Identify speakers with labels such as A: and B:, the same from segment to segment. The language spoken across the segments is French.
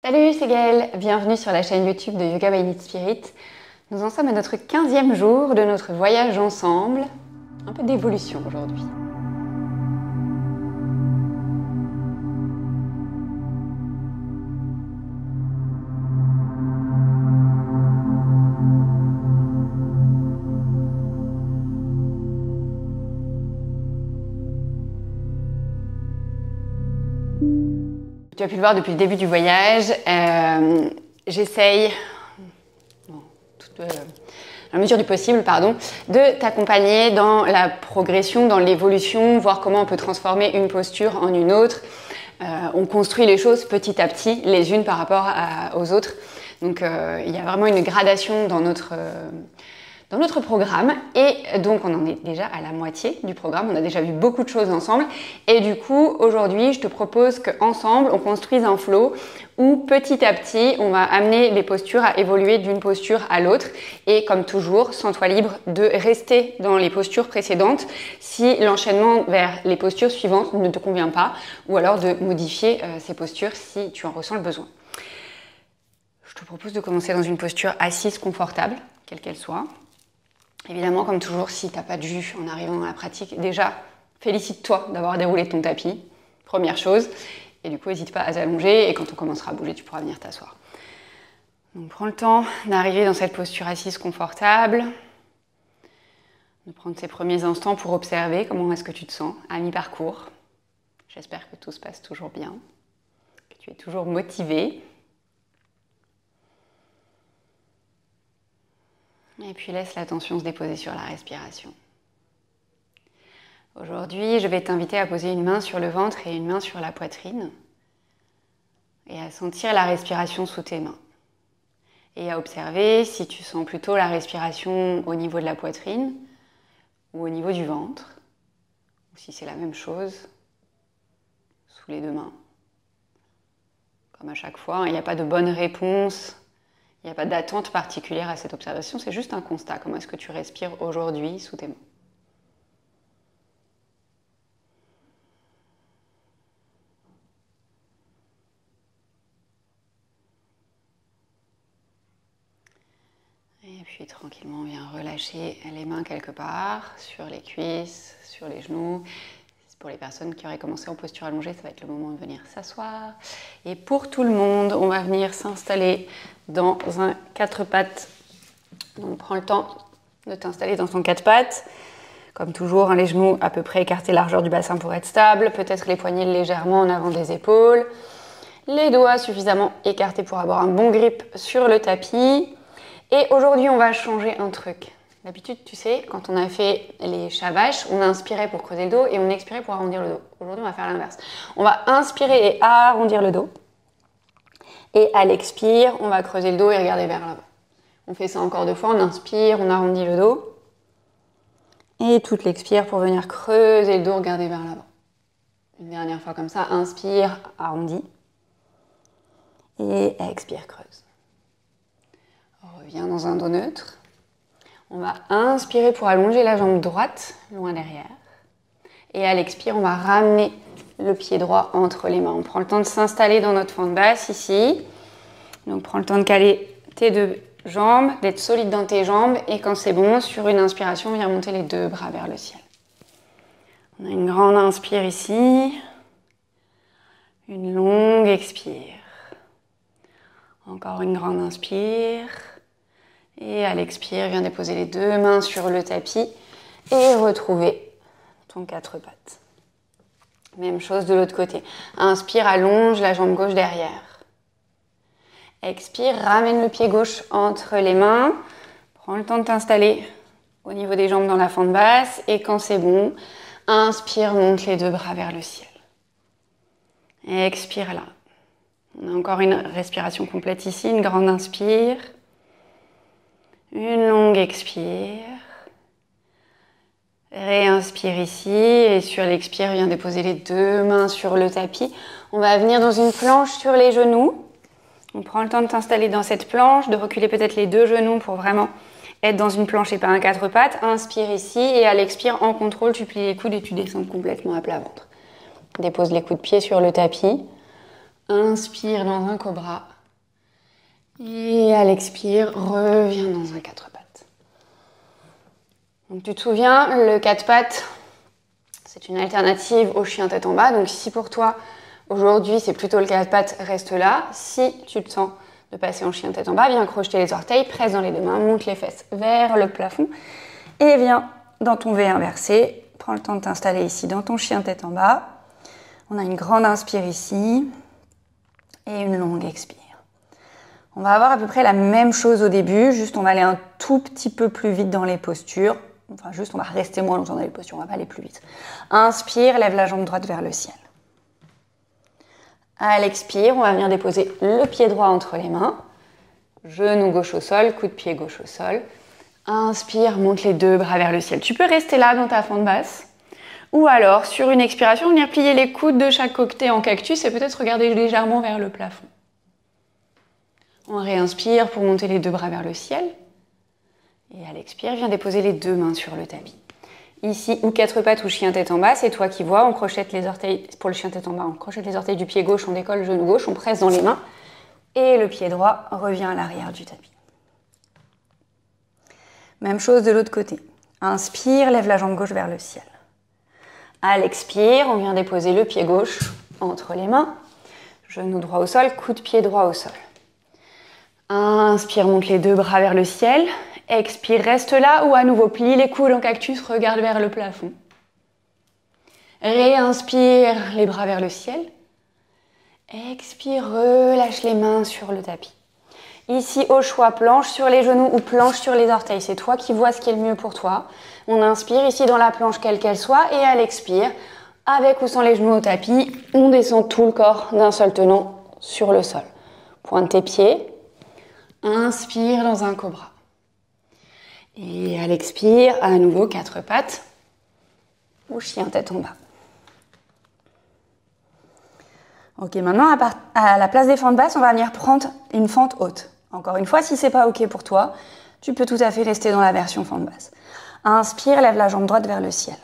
A: Salut, c'est Gaëlle, bienvenue sur la chaîne YouTube de Yoga by Need Spirit. Nous en sommes à notre 15e jour de notre voyage ensemble. Un peu d'évolution aujourd'hui. Tu as pu le voir depuis le début du voyage, j'essaye, à la mesure du possible, de t'accompagner dans la progression, dans l'évolution, voir comment on peut transformer une posture en une autre. On construit les choses petit à petit, les unes par rapport aux autres. Donc il y a vraiment une gradation dans notre programme, et donc on en est déjà à la moitié du programme, on a déjà vu beaucoup de choses ensemble, et du coup aujourd'hui je te propose qu'ensemble on construise un flow où petit à petit on va amener les postures à évoluer d'une posture à l'autre, et comme toujours, sens-toi libre de rester dans les postures précédentes si l'enchaînement vers les postures suivantes ne te convient pas, ou alors de modifier ces postures si tu en ressens le besoin. Je te propose de commencer dans une posture assise confortable, quelle qu'elle soit. Évidemment, comme toujours, si tu n'as pas de jus en arrivant dans la pratique, déjà, félicite-toi d'avoir déroulé ton tapis, première chose. Et du coup, n'hésite pas à t'allonger, et quand on commencera à bouger, tu pourras venir t'asseoir. Donc, prends le temps d'arriver dans cette posture assise confortable, de prendre ces premiers instants pour observer comment est-ce que tu te sens à mi-parcours. J'espère que tout se passe toujours bien, que tu es toujours motivé. Et puis laisse l'attention se déposer sur la respiration. Aujourd'hui, je vais t'inviter à poser une main sur le ventre et une main sur la poitrine, et à sentir la respiration sous tes mains. Et à observer si tu sens plutôt la respiration au niveau de la poitrine ou au niveau du ventre, ou si c'est la même chose sous les deux mains. Comme à chaque fois, il n'y a pas de bonne réponse. Il n'y a pas d'attente particulière à cette observation, c'est juste un constat. Comment est-ce que tu respires aujourd'hui sous tes mains? Et puis tranquillement, on vient relâcher les mains quelque part, sur les cuisses, sur les genoux. Pour les personnes qui auraient commencé en posture allongée, ça va être le moment de venir s'asseoir. Et pour tout le monde, on va venir s'installer dans un 4 pattes. Donc prends le temps de t'installer dans ton 4 pattes. Comme toujours, les genoux à peu près écartés, largeur du bassin pour être stable. Peut-être les poignets légèrement en avant des épaules. Les doigts suffisamment écartés pour avoir un bon grip sur le tapis. Et aujourd'hui, on va changer un truc. D'habitude, tu sais, quand on a fait les chavaches, on inspirait pour creuser le dos et on expirait pour arrondir le dos. Aujourd'hui, on va faire l'inverse. On va inspirer et arrondir le dos. Et à l'expire, on va creuser le dos et regarder vers l'avant. On fait ça encore 2 fois. On inspire, on arrondit le dos. Et toute l'expire pour venir creuser le dos, regarder vers l'avant. Une dernière fois comme ça. Inspire, arrondis. Et expire, creuse. On revient dans un dos neutre. On va inspirer pour allonger la jambe droite, loin derrière. Et à l'expire, on va ramener le pied droit entre les mains. On prend le temps de s'installer dans notre fente basse, ici. Donc, prends le temps de caler tes 2 jambes, d'être solide dans tes jambes. Et quand c'est bon, sur une inspiration, viens monter les 2 bras vers le ciel. On a une grande inspire ici. Une longue expire. Encore une grande inspire. Et à l'expire, viens déposer les 2 mains sur le tapis et retrouver ton 4 pattes. Même chose de l'autre côté. Inspire, allonge la jambe gauche derrière. Expire, ramène le pied gauche entre les mains. Prends le temps de t'installer au niveau des jambes dans la fente basse. Et quand c'est bon, inspire, monte les 2 bras vers le ciel. Expire là. On a encore une respiration complète ici, une grande inspire. Une longue expire. Réinspire ici, et sur l'expire, viens déposer les 2 mains sur le tapis. On va venir dans une planche sur les genoux. On prend le temps de t'installer dans cette planche, de reculer peut-être les 2 genoux pour vraiment être dans une planche et pas un 4 pattes. Inspire ici, et à l'expire, en contrôle, tu plies les coudes et tu descends complètement à plat ventre. Dépose les coups de pied sur le tapis. Inspire dans un cobra. Et à l'expire, reviens dans un quatre pattes. Donc tu te souviens, le quatre pattes, c'est une alternative au chien tête en bas. Donc si pour toi, aujourd'hui, c'est plutôt le quatre pattes, reste là. Si tu te sens de passer en chien tête en bas, viens crocheter les orteils, presse dans les deux mains, monte les fesses vers le plafond et viens dans ton V inversé. Prends le temps de t'installer ici dans ton chien tête en bas. On a une grande inspire ici et une longue expire. On va avoir à peu près la même chose au début, juste on va aller un tout petit peu plus vite dans les postures. Enfin, juste on va rester moins longtemps dans les postures, on va pas aller plus vite. Inspire, lève la jambe droite vers le ciel. À l'expire, on va venir déposer le pied droit entre les mains. Genou gauche au sol, coude pied gauche au sol. Inspire, monte les deux bras vers le ciel. Tu peux rester là dans ta fente basse. Ou alors, sur une expiration, venir plier les coudes de chaque côté en cactus et peut-être regarder légèrement vers le plafond. On réinspire pour monter les deux bras vers le ciel. Et à l'expire, viens déposer les deux mains sur le tapis. Ici, ou quatre pattes ou chien tête en bas, c'est toi qui vois. On crochette les orteils, pour le chien tête en bas, on crochette les orteils du pied gauche, on décolle le genou gauche, on presse dans les mains. Et le pied droit revient à l'arrière du tapis. Même chose de l'autre côté. Inspire, lève la jambe gauche vers le ciel. À l'expire, on vient déposer le pied gauche entre les mains. Genou droit au sol, coude pied droit au sol. Inspire, monte les deux bras vers le ciel. Expire, reste là ou à nouveau plie les coudes en cactus, regarde vers le plafond. Réinspire, les bras vers le ciel. Expire, relâche les mains sur le tapis. Ici, au choix, planche sur les genoux ou planche sur les orteils. C'est toi qui vois ce qui est le mieux pour toi. On inspire ici dans la planche, quelle qu'elle soit, et à l'expire, avec ou sans les genoux au tapis, on descend tout le corps d'un seul tenant sur le sol. Pointe tes pieds. Inspire dans un cobra. Et à l'expire, à nouveau, quatre pattes ou chien tête en bas. Ok, maintenant, à la place des fentes basses, on va venir prendre une fente haute. Encore une fois, si c'est pas ok pour toi, tu peux tout à fait rester dans la version fente basse. Inspire, lève la jambe droite vers le ciel.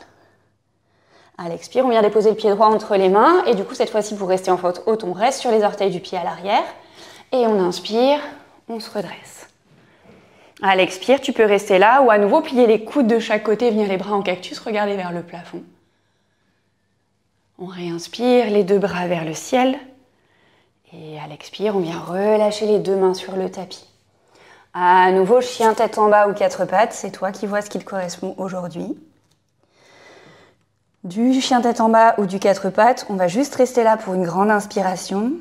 A: À l'expire, on vient déposer le pied droit entre les mains. Et du coup, cette fois-ci, pour rester en fente haute, on reste sur les orteils du pied à l'arrière. Et on inspire, on se redresse. À l'expire, tu peux rester là ou à nouveau plier les coudes de chaque côté, venir les bras en cactus, regarder vers le plafond. On réinspire, les deux bras vers le ciel. Et à l'expire, on vient relâcher les deux mains sur le tapis. À nouveau, chien tête en bas ou quatre pattes, c'est toi qui vois ce qui te correspond aujourd'hui. Du chien tête en bas ou du quatre pattes, on va juste rester là pour une grande inspiration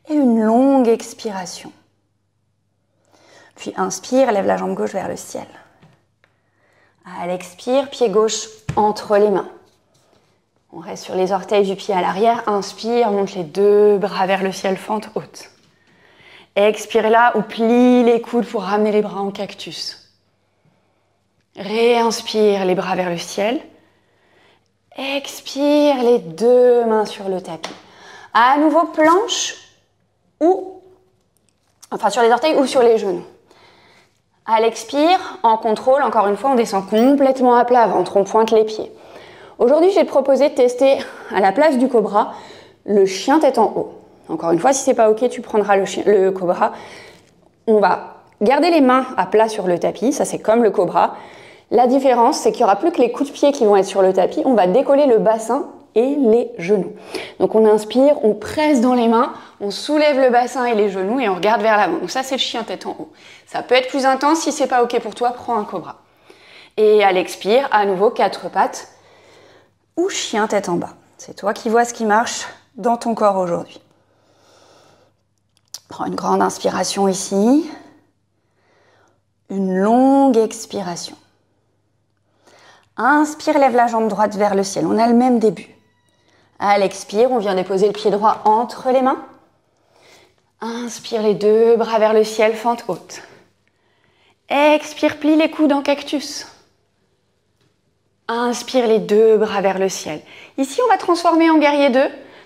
A: et une longue expiration. Puis inspire, lève la jambe gauche vers le ciel. À l'expire, pied gauche entre les mains. On reste sur les orteils du pied à l'arrière. Inspire, monte les deux bras vers le ciel, fente haute. Expire là ou plie les coudes pour ramener les bras en cactus. Réinspire, les bras vers le ciel. Expire, les deux mains sur le tapis. À nouveau, planche sur les orteils ou sur les genoux. À l'expire, en contrôle, encore une fois, on descend complètement à plat ventre, on pointe les pieds. Aujourd'hui, je vais te proposer de tester à la place du cobra le chien tête en haut. Encore une fois, si c'est pas ok, tu prendras le cobra. On va garder les mains à plat sur le tapis, ça c'est comme le cobra. La différence, c'est qu'il n'y aura plus que les coups de pied qui vont être sur le tapis. On va décoller le bassin et les genoux. Donc on inspire, on presse dans les mains, on soulève le bassin et les genoux et on regarde vers l'avant. Donc ça, c'est le chien tête en haut. Ça peut être plus intense. Si c'est pas ok pour toi, prends un cobra. Et à l'expire, à nouveau, quatre pattes ou chien tête en bas. C'est toi qui vois ce qui marche dans ton corps aujourd'hui. Prends une grande inspiration ici. Une longue expiration. Inspire, lève la jambe droite vers le ciel. On a le même début. À l'expire, on vient déposer le pied droit entre les mains. Inspire, les deux bras vers le ciel, fente haute. Expire, plie les coudes en cactus. Inspire, les deux bras vers le ciel. Ici, on va transformer en guerrier 2.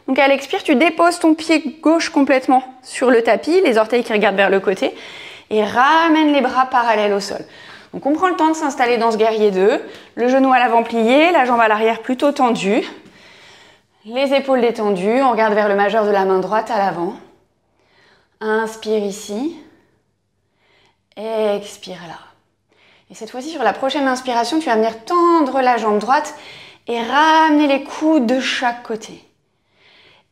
A: Donc à l'expire, tu déposes ton pied gauche complètement sur le tapis, les orteils qui regardent vers le côté, et ramène les bras parallèles au sol. Donc on prend le temps de s'installer dans ce guerrier 2, le genou à l'avant plié, la jambe à l'arrière plutôt tendue, les épaules détendues, on regarde vers le majeur de la main droite à l'avant. Inspire ici. Expire là. Et cette fois-ci, sur la prochaine inspiration, tu vas venir tendre la jambe droite et ramener les coudes de chaque côté.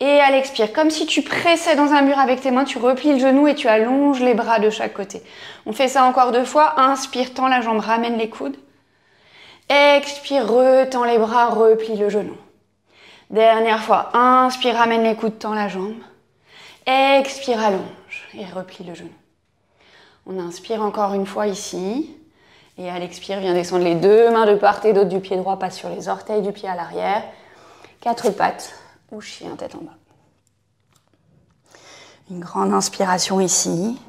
A: Et à l'expire, comme si tu pressais dans un mur avec tes mains, tu replies le genou et tu allonges les bras de chaque côté. On fait ça encore 2 fois. Inspire, tends la jambe, ramène les coudes. Expire, retends les bras, replie le genou. Dernière fois. Inspire, ramène les coudes, tends la jambe. Expire, allonge et replie le genou. On inspire encore une fois ici. Et à l'expire, viens descendre les 2 mains de part et d'autre du pied droit, passe sur les orteils du pied à l'arrière. 4 pattes. Ou chien tête en bas. Une grande inspiration ici.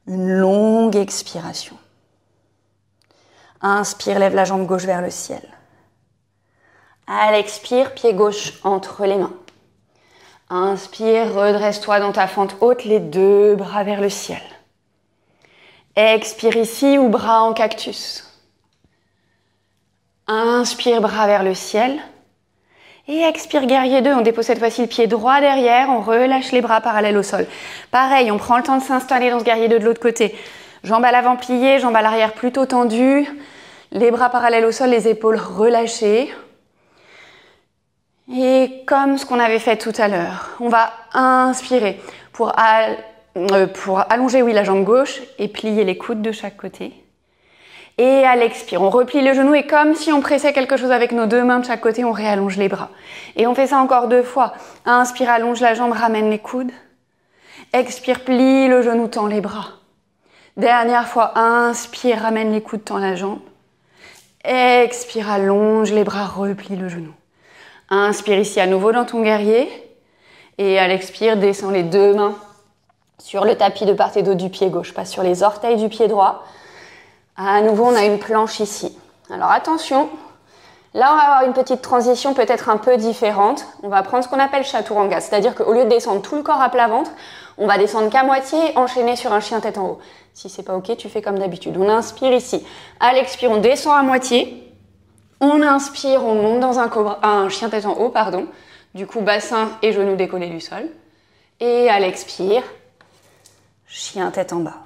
A: Une longue expiration. Inspire, lève la jambe gauche vers le ciel. À l'expire, pied gauche entre les mains. Inspire, redresse-toi dans ta fente haute, les 2 bras vers le ciel. Expire ici ou bras en cactus. Inspire, bras vers le ciel. Et expire, guerrier 2, on dépose cette fois-ci le pied droit derrière, on relâche les bras parallèles au sol. Pareil, on prend le temps de s'installer dans ce guerrier 2 de l'autre côté. Jambes à l'avant pliées, jambes à l'arrière plutôt tendues. Les bras parallèles au sol, les épaules relâchées. Et comme ce qu'on avait fait tout à l'heure, on va inspirer pour allonger la jambe gauche et plier les coudes de chaque côté. Et à l'expire, on replie le genou et comme si on pressait quelque chose avec nos 2 mains de chaque côté, on réallonge les bras. Et on fait ça encore 2 fois. Inspire, allonge la jambe, ramène les coudes. Expire, plie le genou, tend les bras. Dernière fois, inspire, ramène les coudes, tend la jambe. Expire, allonge les bras, replie le genou. Inspire ici à nouveau dans ton guerrier. Et à l'expire, descends les 2 mains sur le tapis de part et d'autre du pied gauche. Passe sur les orteils du pied droit. À nouveau, on a une planche ici. Alors attention, là on va avoir une petite transition peut-être un peu différente. On va prendre ce qu'on appelle chaturanga, c'est-à-dire qu'au lieu de descendre tout le corps à plat ventre, on va descendre qu'à moitié, enchaîner sur un chien tête en haut. Si c'est pas ok, tu fais comme d'habitude. On inspire ici. À l'expire, on descend à moitié. On inspire, on monte dans un chien tête en haut, pardon. Du coup, bassin et genoux décollés du sol. Et à l'expire, chien tête en bas.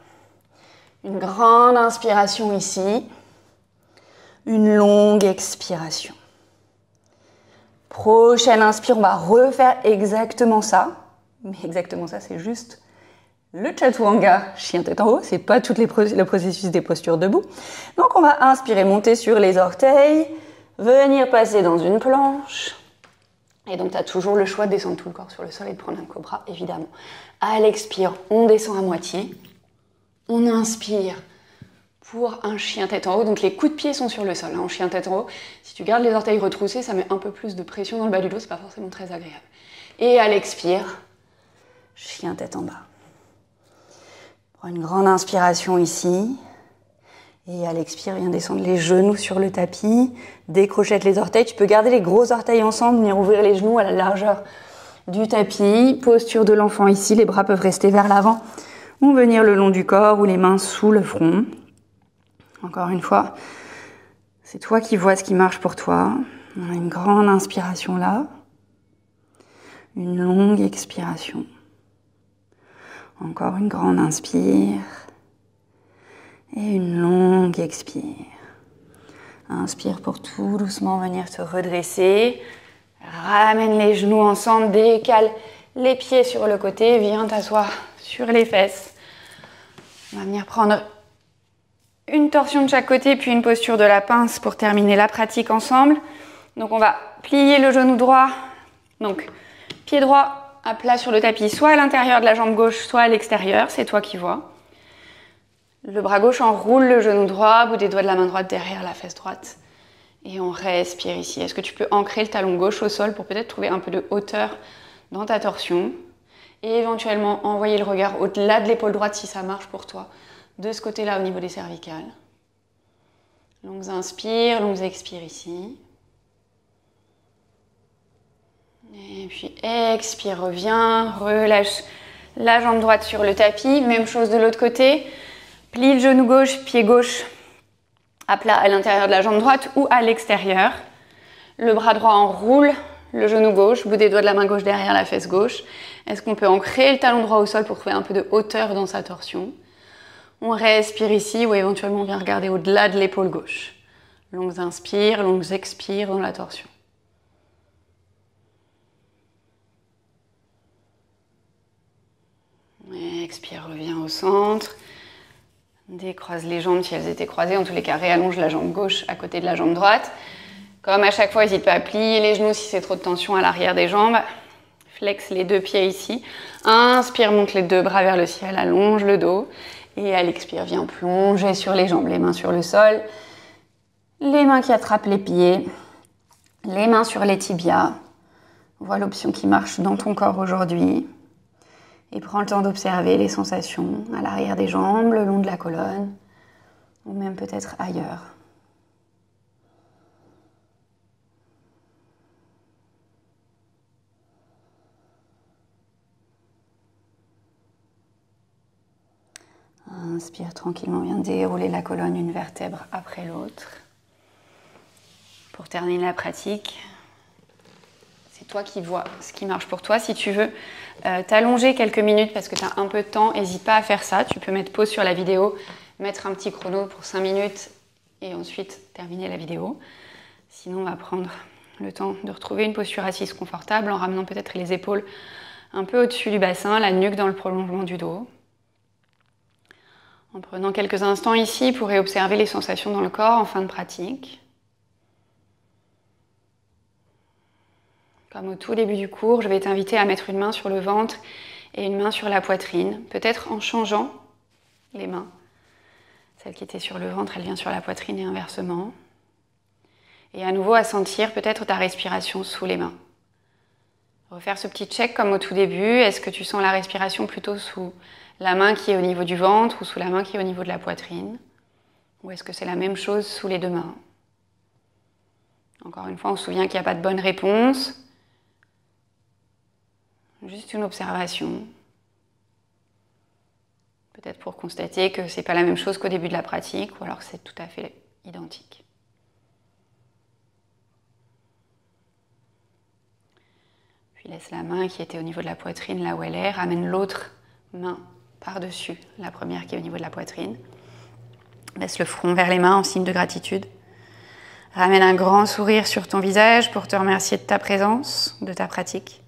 A: Une grande inspiration ici. Une longue expiration. Prochaine inspire, on va refaire exactement ça. Mais exactement ça, c'est juste le chaturanga, chien tête en haut. C'est pas tout le processus des postures debout. Donc on va inspirer, monter sur les orteils, venir passer dans une planche. Et donc tu as toujours le choix de descendre tout le corps sur le sol et de prendre un cobra, évidemment. À l'expire, on descend à moitié. On inspire pour un chien tête en haut. Donc les coups de pied sont sur le sol, hein, en chien tête en haut. Si tu gardes les orteils retroussés, ça met un peu plus de pression dans le bas du dos, c'est pas forcément très agréable. Et à l'expire, chien tête en bas. Prends une grande inspiration ici. Et à l'expire, viens descendre les genoux sur le tapis. Décrochette les orteils. Tu peux garder les gros orteils ensemble, venir ouvrir les genoux à la largeur du tapis. Posture de l'enfant ici, les bras peuvent rester vers l'avant. Ou venir le long du corps ou les mains sous le front. Encore une fois, c'est toi qui vois ce qui marche pour toi. On a une grande inspiration là. Une longue expiration. Encore une grande inspire. Et une longue expire. Inspire pour tout doucement venir te redresser. Ramène les genoux ensemble, décale les pieds sur le côté, viens t'asseoir sur les fesses. On va venir prendre une torsion de chaque côté, puis une posture de la pince pour terminer la pratique ensemble. Donc on va plier le genou droit, donc pied droit à plat sur le tapis, soit à l'intérieur de la jambe gauche, soit à l'extérieur, c'est toi qui vois. Le bras gauche enroule le genou droit, bout des doigts de la main droite derrière la fesse droite. Et on respire ici. Est-ce que tu peux ancrer le talon gauche au sol pour peut-être trouver un peu de hauteur dans ta torsion et éventuellement envoyer le regard au-delà de l'épaule droite si ça marche pour toi, de ce côté-là au niveau des cervicales. Longues inspires, longues expires ici. Et puis expire, reviens, relâche la jambe droite sur le tapis. Même chose de l'autre côté. Plie le genou gauche, pied gauche à plat à l'intérieur de la jambe droite ou à l'extérieur. Le bras droit enroule le genou gauche, bout des doigts de la main gauche derrière la fesse gauche. Est-ce qu'on peut ancrer le talon droit au sol pour trouver un peu de hauteur dans sa torsion? On respire ici ou éventuellement on vient regarder au-delà de l'épaule gauche. Longues inspires, longues expires dans la torsion. Expire, reviens au centre. Décroise les jambes si elles étaient croisées. En tous les cas, réallonge la jambe gauche à côté de la jambe droite. Comme à chaque fois, n'hésite pas à plier les genoux si c'est trop de tension à l'arrière des jambes. Flex les deux pieds ici. Inspire, monte les deux bras vers le ciel, allonge le dos. Et à l'expire, viens plonger sur les jambes, les mains sur le sol. Les mains qui attrapent les pieds. Les mains sur les tibias. Vois l'option qui marche dans ton corps aujourd'hui. Et prends le temps d'observer les sensations à l'arrière des jambes, le long de la colonne, ou même peut-être ailleurs. Inspire tranquillement, viens dérouler la colonne une vertèbre après l'autre. Pour terminer la pratique, c'est toi qui vois ce qui marche pour toi. Si tu veux t'allonger quelques minutes parce que tu as un peu de temps, n'hésite pas à faire ça. Tu peux mettre pause sur la vidéo, mettre un petit chrono pour 5 minutes et ensuite terminer la vidéo. Sinon, on va prendre le temps de retrouver une posture assise confortable en ramenant peut-être les épaules un peu au-dessus du bassin, la nuque dans le prolongement du dos. En prenant quelques instants ici pour observer les sensations dans le corps en fin de pratique. Comme au tout début du cours, je vais t'inviter à mettre une main sur le ventre et une main sur la poitrine, peut-être en changeant les mains. Celle qui était sur le ventre, elle vient sur la poitrine et inversement. Et à nouveau à sentir peut-être ta respiration sous les mains. Refaire ce petit check comme au tout début. Est-ce que tu sens la respiration plutôt sous la main qui est au niveau du ventre ou sous la main qui est au niveau de la poitrine? Ou est-ce que c'est la même chose sous les deux mains? Encore une fois, on se souvient qu'il n'y a pas de bonne réponse. Juste une observation. Peut-être pour constater que ce n'est pas la même chose qu'au début de la pratique, ou alors que c'est tout à fait identique. Puis laisse la main qui était au niveau de la poitrine là où elle est, ramène l'autre main par-dessus la première qui est au niveau de la poitrine. Laisse le front vers les mains en signe de gratitude. Ramène un grand sourire sur ton visage pour te remercier de ta présence, de ta pratique.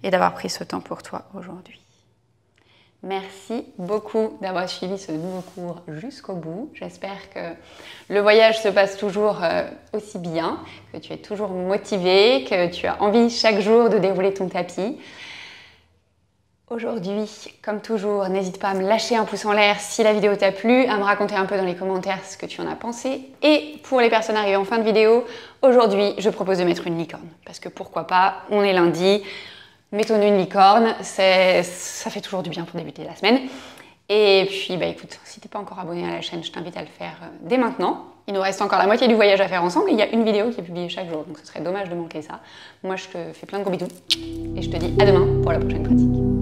A: Et d'avoir pris ce temps pour toi aujourd'hui. Merci beaucoup d'avoir suivi ce nouveau cours jusqu'au bout. J'espère que le voyage se passe toujours aussi bien, que tu es toujours motivé, que tu as envie chaque jour de dérouler ton tapis. Aujourd'hui, comme toujours, n'hésite pas à me lâcher un pouce en l'air si la vidéo t'a plu, à me raconter un peu dans les commentaires ce que tu en as pensé. Et pour les personnes arrivées en fin de vidéo, aujourd'hui, je propose de mettre une licorne. Parce que pourquoi pas, on est lundi. Mettons une licorne, ça fait toujours du bien pour débuter la semaine. Et puis, bah écoute, si t'es pas encore abonné à la chaîne, je t'invite à le faire dès maintenant. Il nous reste encore la moitié du voyage à faire ensemble et il y a une vidéo qui est publiée chaque jour, donc ce serait dommage de manquer ça. Moi, je te fais plein de gros bisous et je te dis à demain pour la prochaine pratique.